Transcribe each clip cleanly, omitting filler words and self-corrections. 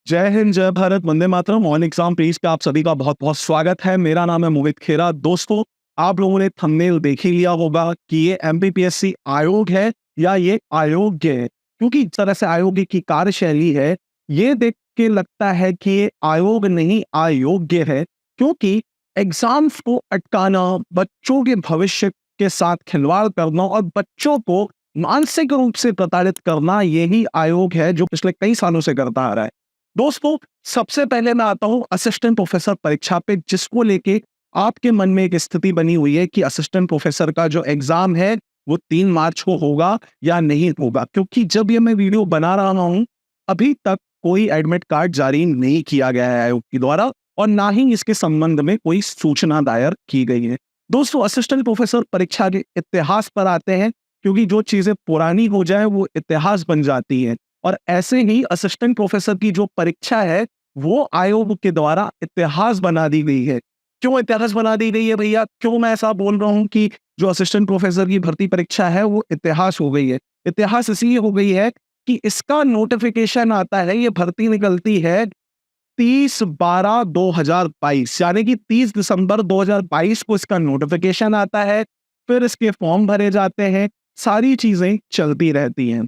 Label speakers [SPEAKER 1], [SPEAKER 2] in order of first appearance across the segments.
[SPEAKER 1] जय हिंद, जय Bharat, Vande Mataram. On exam page पे आप सभी का बहुत बहुत स्वागत है। मेरा नाम है मोहित खेरा। दोस्तों, आप लोगों ने थंबनेल देख ही लिया होगा कि ये एमपीपीएससी आयोग है या ये अयोग्य है, क्योंकि जिस तरह से आयोग की कार्यशैली है, ये देख के लगता है कि ये आयोग नहीं अयोग्य है, क्योंकि एग्जाम्स को अटकाना, बच्चों के भविष्य के साथ खिलवाड़ करना और बच्चों को मानसिक रूप से प्रताड़ित करना, यही आयोग है जो पिछले कई सालों से करता आ रहा है। दोस्तों, सबसे पहले मैं आता हूं असिस्टेंट प्रोफेसर परीक्षा पे, जिसको लेके आपके मन में एक स्थिति बनी हुई है कि असिस्टेंट प्रोफेसर का जो एग्जाम है वो 3 मार्च को होगा या नहीं होगा। क्योंकि जब ये मैं वीडियो बना रहा हूं, अभी तक कोई एडमिट कार्ड जारी नहीं किया गया है आयोग के द्वारा, और ना ही इसके संबंध में कोई सूचना दायर की गई है। दोस्तों, असिस्टेंट प्रोफेसर परीक्षा के इतिहास पर आते हैं, क्योंकि जो चीजें पुरानी हो जाए वो इतिहास बन जाती है। और ऐसे ही असिस्टेंट प्रोफेसर की जो परीक्षा है वो आयोग के द्वारा इतिहास बना दी गई है। क्यों इतिहास बना दी गई है भैया? क्यों मैं ऐसा बोल रहा हूं कि जो असिस्टेंट प्रोफेसर की भर्ती परीक्षा है वो इतिहास हो गई है? इतिहास इसलिए हो गई है कि इसका नोटिफिकेशन आता है, ये भर्ती निकलती है 30/12/2022, यानी कि 30 दिसंबर 2022 को इसका नोटिफिकेशन आता है। फिर इसके फॉर्म भरे जाते हैं, सारी चीजें चलती रहती हैं।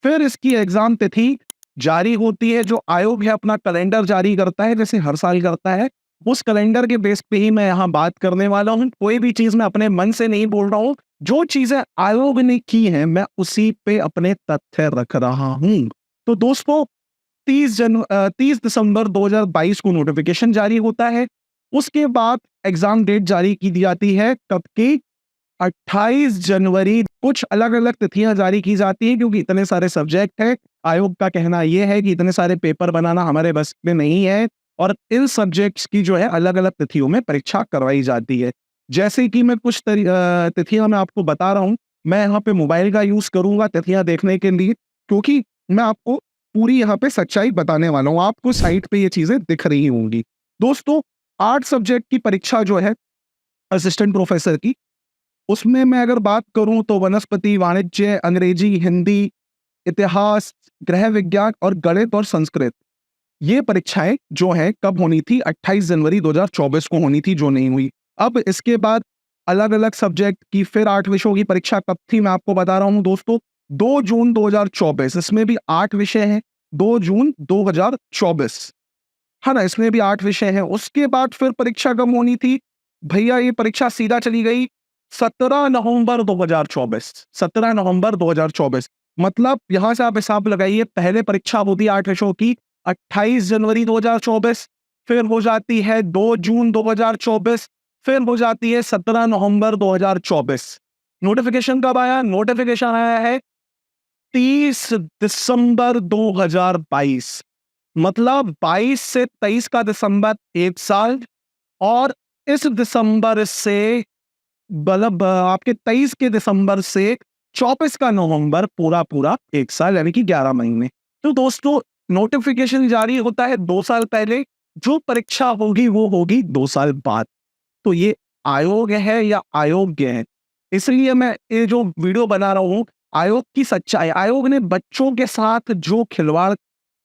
[SPEAKER 1] फिर इसकी एग्जाम तिथि जारी होती है। जो आयोग है अपना कैलेंडर जारी करता है, जैसे हर साल करता है। उस कैलेंडर के बेस पे ही मैं यहाँ बात करने वाला हूँ। कोई भी चीज मैं अपने मन से नहीं बोल रहा हूँ। जो चीजें आयोग ने की हैं, मैं उसी पे अपने तथ्य रख रहा हूँ। तो दोस्तों, 30 दिसंबर 2022 को नोटिफिकेशन जारी होता है। उसके बाद एग्जाम डेट जारी की जाती है, कब की? 28 जनवरी। कुछ अलग-अलग तिथियां जारी की जाती हैं, क्योंकि इतने सारे सब्जेक्ट हैं। आयोग का कहना यह है कि इतने सारे पेपर बनाना हमारे बस में नहीं है, और इन सब्जेक्ट्स की जो है अलग-अलग तिथियों में परीक्षा करवाई जाती है। जैसे कि मैं कुछ तिथियां मैं आपको बता रहा हूं। मैं यहाँ पे मोबाइल का यूज करूंगा तिथियां देखने के लिए, क्योंकि मैं आपको पूरी यहाँ पे सच्चाई बताने वाला हूँ। आपको साइट पे ये चीजें दिख रही होंगी। दोस्तों, 8 सब्जेक्ट की परीक्षा जो है असिस्टेंट प्रोफेसर की, उसमें मैं अगर बात करूं तो वनस्पति, वाणिज्य, अंग्रेजी, हिंदी, इतिहास, गृह विज्ञान और गणित और संस्कृत, ये परीक्षाएं जो हैं कब होनी थी? 28 जनवरी 2024 को होनी थी, जो नहीं हुई। अब इसके बाद अलग-अलग सब्जेक्ट की फिर 8 विषयों की परीक्षा कब थी, मैं आपको बता रहा हूं दोस्तों। 2 जून 2024, इसमें भी 8 विषय हैं। 2 जून 2024, है ना, इसमें भी 8 विषय हैं। उसके बाद फिर परीक्षा कब होनी थी भैया? ये परीक्षा सीधा चली गई 17 नवंबर 2024। 17 नवंबर 2024, मतलब यहां से आप हिसाब लगाइए। पहले परीक्षा होती है 8 विषयों की 28 जनवरी 2024, फिर हो जाती है 2 जून 2024, फिर हो जाती है 17 नवंबर 2024। नोटिफिकेशन कब आया? नोटिफिकेशन आया है 30 दिसंबर 2022। मतलब 22 से 23 का दिसंबर 1 साल, और इस दिसंबर से मतलब आपके 23 के दिसंबर से 24 का नवंबर, पूरा पूरा 1 साल, यानी कि 11 महीने। तो दोस्तों, नोटिफिकेशन जारी होता है 2 साल पहले, जो परीक्षा होगी वो होगी 2 साल बाद। तो ये आयोग है या अयोग्य है? इसलिए मैं ये जो वीडियो बना रहा हूँ, आयोग की सच्चाई, आयोग ने बच्चों के साथ जो खिलवाड़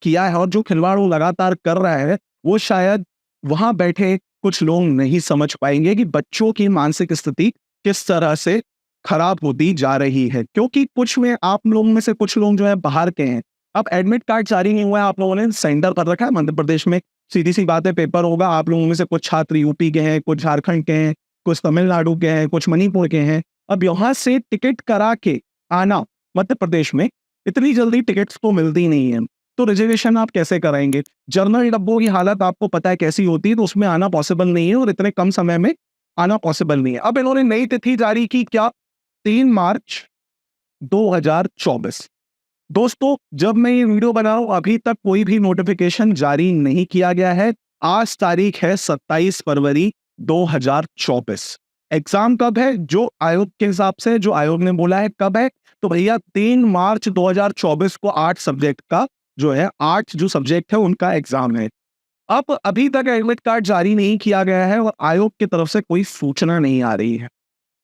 [SPEAKER 1] किया है और जो खिलवाड़ वो लगातार कर रहा है, वो शायद वहां बैठे कुछ लोग नहीं समझ पाएंगे कि बच्चों की मानसिक स्थिति किस तरह से खराब होती जा रही है। क्योंकि कुछ में आप लोगों में से कुछ लोग जो है बाहर के हैं। अब एडमिट कार्ड जारी नहीं हुआ है, आप लोगों ने सेंटर पर रखा है मध्य प्रदेश में, सीधी सी बात है, पेपर होगा। आप लोगों में से कुछ छात्र यूपी के हैं, कुछ झारखंड के हैं, कुछ तमिलनाडु के हैं, कुछ मणिपुर के हैं। अब यहाँ से टिकट करा के आना मध्य प्रदेश में, इतनी जल्दी टिकट्स तो मिलती नहीं है। तो रिजर्वेशन आप कैसे कराएंगे? जर्नल डब्बों की हालत आपको पता है कैसी होती है, तो उसमें आना पॉसिबल नहीं है, और इतने कम समय में आना पॉसिबल नहीं है। अब इन्होंने नई तिथि जारी की, क्या? 3 मार्च 2024। दोस्तों, जब मैं ये वीडियो बना रहा हूं, अभी तक कोई भी नोटिफिकेशन जारी नहीं किया गया है। आज तारीख है 27 फरवरी 2024। एग्जाम कब है? जो आयोग के हिसाब से, जो आयोग ने बोला है कब है, तो भैया 3 मार्च 2024 को 8 सब्जेक्ट का जो है, 8 जो सब्जेक्ट है उनका एग्जाम है। अब अभी तक एडमिट कार्ड जारी नहीं किया गया है, और आयोग की तरफ से कोई सूचना नहीं आ रही है।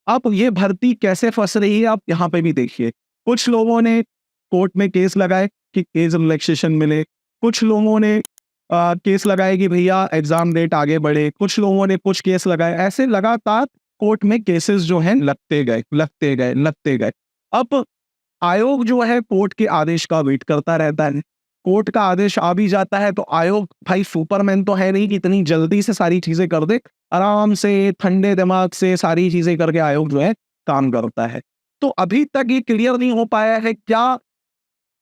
[SPEAKER 1] अब ये भर्ती कैसे फंस रही है, आप यहाँ पे भी देखिए। कुछ लोगों ने कोर्ट में केस लगाए कि एज रिलैक्सेशन मिले, कुछ लोगों ने केस लगाए कि भैया एग्जाम डेट आगे बढ़े, कुछ लोगों ने कुछ केस लगाए, ऐसे लगातार कोर्ट में केसेस जो हैं लगते गए, लगते गए, लगते गए। अब आयोग जो है कोर्ट के आदेश का वेट करता रहता है। कोर्ट का आदेश आ भी जाता है तो आयोग भाई सुपरमैन तो है नहीं कि इतनी जल्दी से सारी चीजें कर दे। आराम से ठंडे दिमाग से सारी चीजें करके आयोग जो है काम करता है। तो अभी तक ये क्लियर नहीं हो पाया है क्या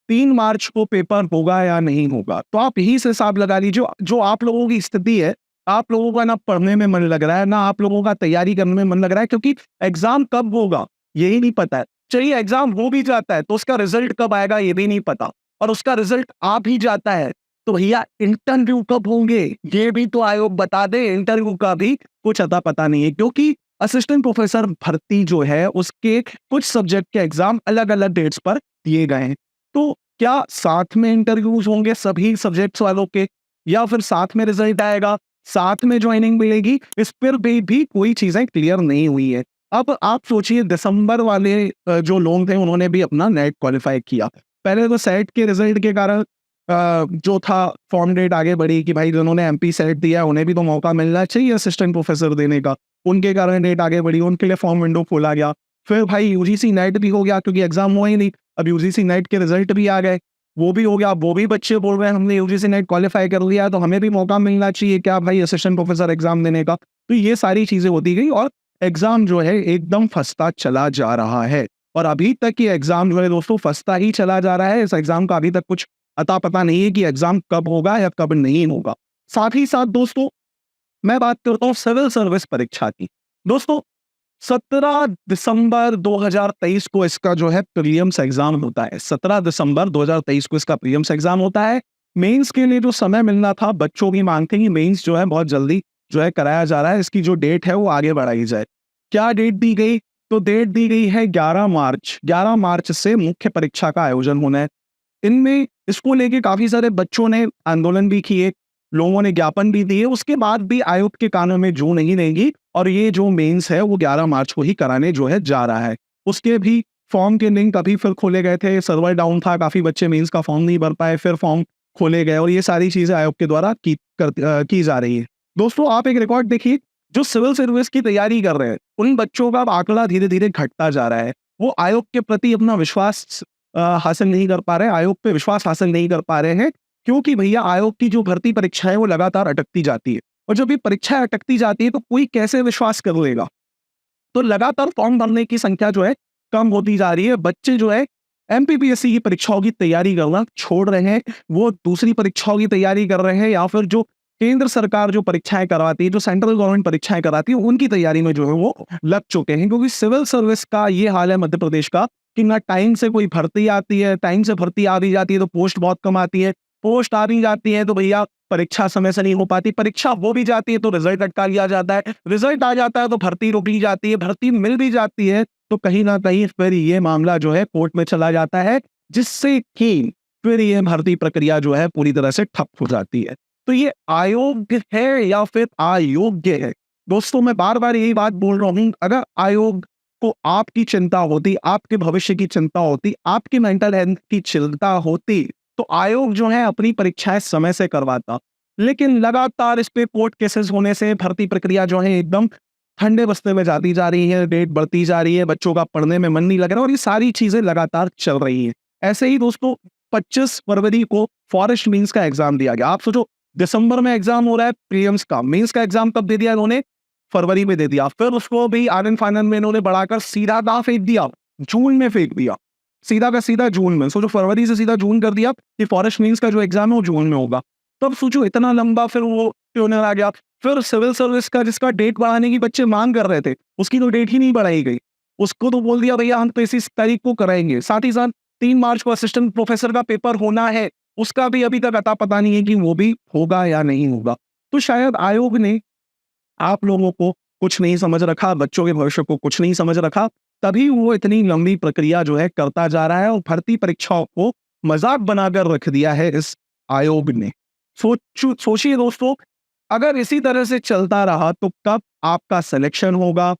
[SPEAKER 1] 3 मार्च को पेपर होगा या नहीं होगा। तो आप यही से हिसाब लगा लीजिए जो आप लोगों की स्थिति है, आप लोगों का ना पढ़ने में मन लग रहा है, ना आप लोगों का तैयारी करने में मन लग रहा है, क्योंकि एग्जाम कब होगा यही नहीं पता है। चलिए एग्जाम हो भी जाता है तो उसका रिजल्ट कब आएगा ये भी नहीं पता, और उसका रिजल्ट आ भी जाता है तो भैया इंटरव्यू कब होंगे ये भी तो आयोग बता दे। इंटरव्यू का भी कुछ अता पता नहीं है, क्योंकि असिस्टेंट प्रोफेसर भर्ती जो है उसके कुछ सब्जेक्ट के एग्जाम अलग अलग डेट्स पर दिए गए हैं। तो क्या साथ में इंटरव्यूज होंगे सभी सब्जेक्ट्स वालों के, या फिर साथ में रिजल्ट आएगा, साथ में ज्वाइनिंग मिलेगी, इस पर भी कोई चीजें क्लियर नहीं हुई है। अब आप सोचिए दिसंबर वाले जो लोग थे उन्होंने भी अपना नेट क्वालिफाई किया। पहले तो सेट के रिजल्ट के कारण जो था फॉर्म डेट आगे बढ़ी कि भाई जिन्होंने एमपी सेट दिया उन्हें भी तो मौका मिलना चाहिए असिस्टेंट प्रोफेसर देने का, उनके कारण डेट आगे बढ़ी, उनके लिए फॉर्म विंडो खोला गया। फिर भाई यूजीसी नेट भी हो गया क्योंकि एग्जाम हुआ ही नहीं, अब यूजीसी नेट के रिजल्ट भी आ गए, वो भी हो गया। वो भी बच्चे बोल रहे हैं हमने यूजीसी नेट क्वालिफाई कर लिया तो हमें भी मौका मिलना चाहिए क्या भाई असिस्टेंट प्रोफेसर एग्जाम देने का। तो ये सारी चीजें होती गई और एग्जाम जो है एकदम फंसता चला जा रहा है। और अभी तक ये एग्जाम जो है दोस्तों फंसता ही चला जा रहा है। इस एग्जाम का अभी तक कुछ अता पता नहीं है कि एग्जाम कब होगा या कब नहीं होगा। साथ ही साथ दोस्तों मैं बात करता हूँ सिविल सर्विस परीक्षा की। दोस्तों 17 दिसंबर 2023 को इसका जो है प्रीलिम्स एग्जाम होता है। 17 दिसंबर 2023 को इसका प्रीलिम्स एग्जाम होता है। मेंस के लिए जो समय मिलना था बच्चों की मांग थी कि मेंस जो है बहुत जल्दी जो है कराया जा रहा है, इसकी जो डेट है वो आगे बढ़ाई जाए। क्या डेट दी गई? तो डेट दी गई है 11 मार्च। 11 मार्च से मुख्य परीक्षा का आयोजन होना है। इनमें इसको लेके काफी सारे बच्चों ने आंदोलन भी किए, लोगों ने ज्ञापन भी दिए, उसके बाद भी आयोग के कानों में जू नहीं रहेगी और ये जो मेंस है वो 11 मार्च को ही कराने जो है जा रहा है। उसके भी फॉर्म के लिंक अभी फिर खोले गए थे, सर्वर डाउन था, काफी बच्चे मेंस का फॉर्म नहीं भर पाए, फिर फॉर्म खोले गए और ये सारी चीजें आयोग के द्वारा की जा रही है। दोस्तों आप एक रिकॉर्ड देखिए, जो सिविल सर्विस की तैयारी कर रहे हैं उन बच्चों का अब आंकड़ा धीरे धीरे घटता जा रहा है। वो आयोग के प्रति अपना विश्वास हासिल नहीं कर पा रहे, आयोग पे विश्वास हासिल नहीं कर पा रहे हैं, क्योंकि भैया आयोग की जो भर्ती परीक्षा है वो लगातार अटकती जाती है और जब ये परीक्षा अटकती जाती है तो कोई कैसे विश्वास कर लेगा। तो लगातार फॉर्म भरने की संख्या जो है कम होती जा रही है। बच्चे जो है एमपीपीएससी की परीक्षाओं की तैयारी करना छोड़ रहे हैं, वो दूसरी परीक्षाओं की तैयारी कर रहे हैं या फिर जो केंद्र सरकार जो परीक्षाएं करवाती है, जो सेंट्रल गवर्नमेंट परीक्षाएं कराती है उनकी तैयारी में जो है वो लग चुके हैं। क्योंकि सिविल सर्विस का ये हाल है मध्य प्रदेश का कि ना टाइम से कोई भर्ती आती है, टाइम से भर्ती आ भी जाती है तो पोस्ट बहुत कम आती है, पोस्ट आ भी जाती है तो भैया परीक्षा समय से नहीं हो पाती, परीक्षा हो भी जाती है तो रिजल्ट अटका लिया जाता है, रिजल्ट आ जाता है तो भर्ती रोक ली जाती है, भर्ती मिल भी जाती है तो कहीं ना कहीं फिर ये मामला जो है कोर्ट में चला जाता है, जिससे कि फिर ये भर्ती प्रक्रिया जो है पूरी तरह से ठप हो जाती है। तो ये अयोग्य है या फिर अयोग्य है? दोस्तों मैं बार बार यही बात बोल रहा हूं, अगर आयोग को आपकी चिंता होती, आपके भविष्य की चिंता होती, आपकी मेंटल हेल्थ की चिंता होती तो आयोग जो है अपनी परीक्षाएं समय से करवाता। लेकिन लगातार इस पे कोर्ट केसेस होने से भर्ती प्रक्रिया जो है एकदम ठंडे बस्ते में जाती जा रही है, डेट बढ़ती जा रही है, बच्चों का पढ़ने में मन नहीं लग रहा और ये सारी चीजें लगातार चल रही हैं। ऐसे ही दोस्तों 25 फरवरी को फॉरेस्ट मींस का एग्जाम दिया गया। आप सोचो दिसंबर में एग्जाम हो रहा है प्रीलिम्स का, मेंस का एग्जाम कब दे दिया इन्होंने? फरवरी में दे दिया। फिर उसको भी आनंद फानंद में इन्होंने बढ़ाकर सीधा कहाँ फेंक दिया? जून में फेंक दिया, सीधा का सीधा जून में। सोचो फरवरी से सीधा जून कर दिया कि फॉरेस्ट मींस का जो एग्जाम है वो जून में होगा। तब सोचो इतना लंबा फिर वो ट्यूनर आ गया। फिर सिविल सर्विस का जिसका डेट बढ़ाने की बच्चे मांग कर रहे थे उसकी तो डेट ही नहीं बढ़ाई गई, उसको तो बोल दिया भैया हम तो इसी तारीख को कराएंगे। साथ ही साथ 3 मार्च को असिस्टेंट प्रोफेसर का पेपर होना है, उसका भी अभी तक अता पता नहीं है कि वो भी होगा या नहीं होगा। तो शायद आयोग ने आप लोगों को कुछ नहीं समझ रखा, बच्चों के भविष्य को कुछ नहीं समझ रखा, तभी वो इतनी लंबी प्रक्रिया जो है करता जा रहा है और भर्ती परीक्षाओं को मजाक बनाकर रख दिया है इस आयोग ने। सोचिए दोस्तों, अगर इसी तरह से चलता रहा तो कब आपका सिलेक्शन होगा,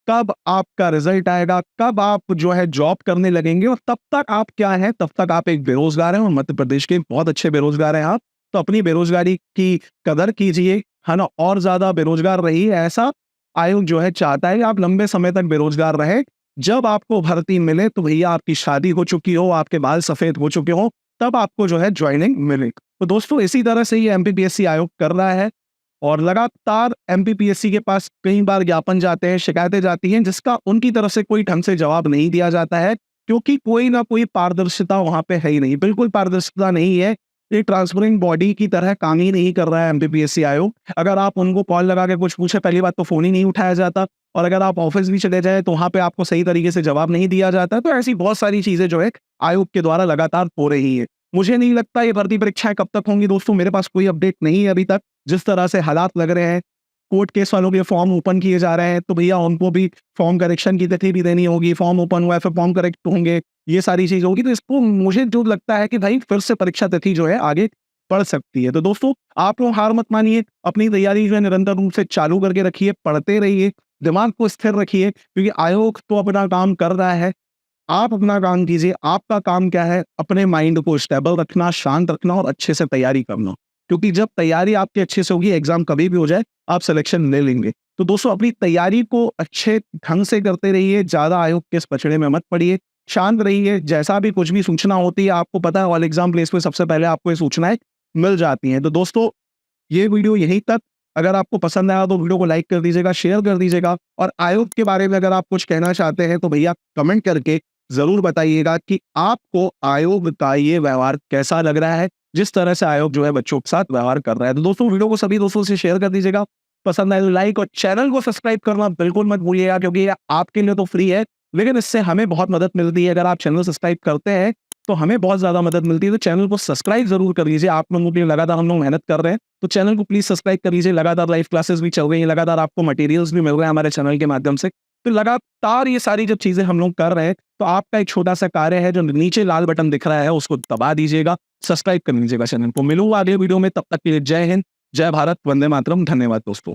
[SPEAKER 1] कब आपका रिजल्ट आएगा, कब आप जो है जॉब करने लगेंगे और तब तक आप क्या है, तब तक आप एक बेरोजगार हैं और मध्य प्रदेश के बहुत अच्छे बेरोजगार हैं आप। तो अपनी बेरोजगारी की कदर कीजिए, है ना? और ज़्यादा बेरोजगार रहिए, ऐसा आयोग जो है चाहता है कि आप लंबे समय तक बेरोजगार रहें। जब आपको भर्ती मिले तो भैया आपकी शादी हो चुकी हो, आपके बाल सफ़ेद हो चुके हों, तब आपको जो है जॉइनिंग मिले। तो दोस्तों इसी तरह से ये एमपीपीएससी आयोग कर रहा है और लगातार एमपीपीएससी के पास कई बार ज्ञापन जाते हैं, शिकायतें जाती हैं, जिसका उनकी तरफ से कोई ढंग से जवाब नहीं दिया जाता है, क्योंकि कोई ना कोई पारदर्शिता वहाँ पे है ही नहीं, बिल्कुल पारदर्शिता नहीं है। एक ट्रांसपेरेंट बॉडी की तरह काम ही नहीं कर रहा है एमपीपीएससी आयोग। अगर आप उनको कॉल लगा के कुछ पूछे, पहली बात तो फ़ोन ही नहीं उठाया जाता और अगर आप ऑफ़िस भी चले जाएँ, तो वहाँ पे आपको सही तरीके से जवाब नहीं दिया जाता। तो ऐसी बहुत सारी चीज़ें जो है आयोग के द्वारा लगातार हो रही हैं। मुझे नहीं लगता ये भर्ती परीक्षाएँ कब तक होंगी दोस्तों, मेरे पास कोई अपडेट नहीं है अभी तक। जिस तरह से हालात लग रहे हैं, कोर्ट केस वालों के फॉर्म ओपन किए जा रहे हैं, तो भैया उनको भी फॉर्म करेक्शन की तिथि भी देनी होगी, फॉर्म ओपन हुआ है फिर फॉर्म करेक्ट होंगे, ये सारी चीज़ होगी। तो इसको मुझे जो लगता है कि भाई फिर से परीक्षा तिथि जो है आगे बढ़ सकती है। तो दोस्तों आप लोग हार मत मानिए, अपनी तैयारी जो है निरंतर रूप से चालू करके रखिए, पढ़ते रहिए, दिमाग को स्थिर रखिए क्योंकि आयोग तो अपना काम कर रहा है। आप अपना काम कीजिए, आपका काम क्या है? अपने माइंड को स्टेबल रखना, शांत रखना और अच्छे से तैयारी करना। क्योंकि जब तैयारी आपकी अच्छे से होगी, एग्ज़ाम कभी भी हो जाए, आप सिलेक्शन ले लेंगे। तो दोस्तों अपनी तैयारी को अच्छे ढंग से करते रहिए, ज़्यादा आयोग के इस पचड़े में मत पड़िए, शांत रहिए, जैसा भी कुछ भी सूचना होती है, आपको पता है ऑल एग्ज़ाम प्लेस पे सबसे पहले आपको ये सूचनाएँ मिल जाती हैं। तो दोस्तों ये वीडियो यहीं तक। अगर आपको पसंद आया तो वीडियो को लाइक कर दीजिएगा, शेयर कर दीजिएगा और आयोग के बारे में अगर आप कुछ कहना चाहते हैं तो भैया कमेंट करके ज़रूर बताइएगा कि आपको आयोग का ये व्यवहार कैसा लग रहा है, जिस तरह से आयोग जो है बच्चों के साथ व्यवहार कर रहा है। तो दोस्तों वीडियो को सभी दोस्तों से शेयर कर दीजिएगा, पसंद आए तो लाइक और चैनल को सब्सक्राइब करना बिल्कुल मत भूलिएगा क्योंकि ये आपके लिए तो फ्री है, लेकिन इससे हमें बहुत मदद मिलती है। अगर आप चैनल सब्सक्राइब करते हैं तो हमें बहुत ज़्यादा मदद मिलती है, तो चैनल को सब्सक्राइब ज़रूर कर लीजिए। आप लोगों के लिए लगातार हम लोग मेहनत कर रहे हैं, तो चैनल को प्लीज़ सब्सक्राइब कर लीजिए। लगातार लाइव क्लासेस भी चल रही हैं, लगातार आपको मटेरियल्स भी मिल रहे हैं हमारे चैनल के माध्यम से। तो लगातार ये सारी जब चीज़ें हम लोग कर रहे हैं, तो आपका एक छोटा-सा कार्य है, जो नीचे लाल बटन दिख रहा है, उसको दबा दीजिएगा, सब्सक्राइब कर लीजिएगा चैनल को। मिलूँगा अगले वीडियो में, तब तक के लिए जय हिंद, जय भारत, वंदे मातरम। धन्यवाद दोस्तों।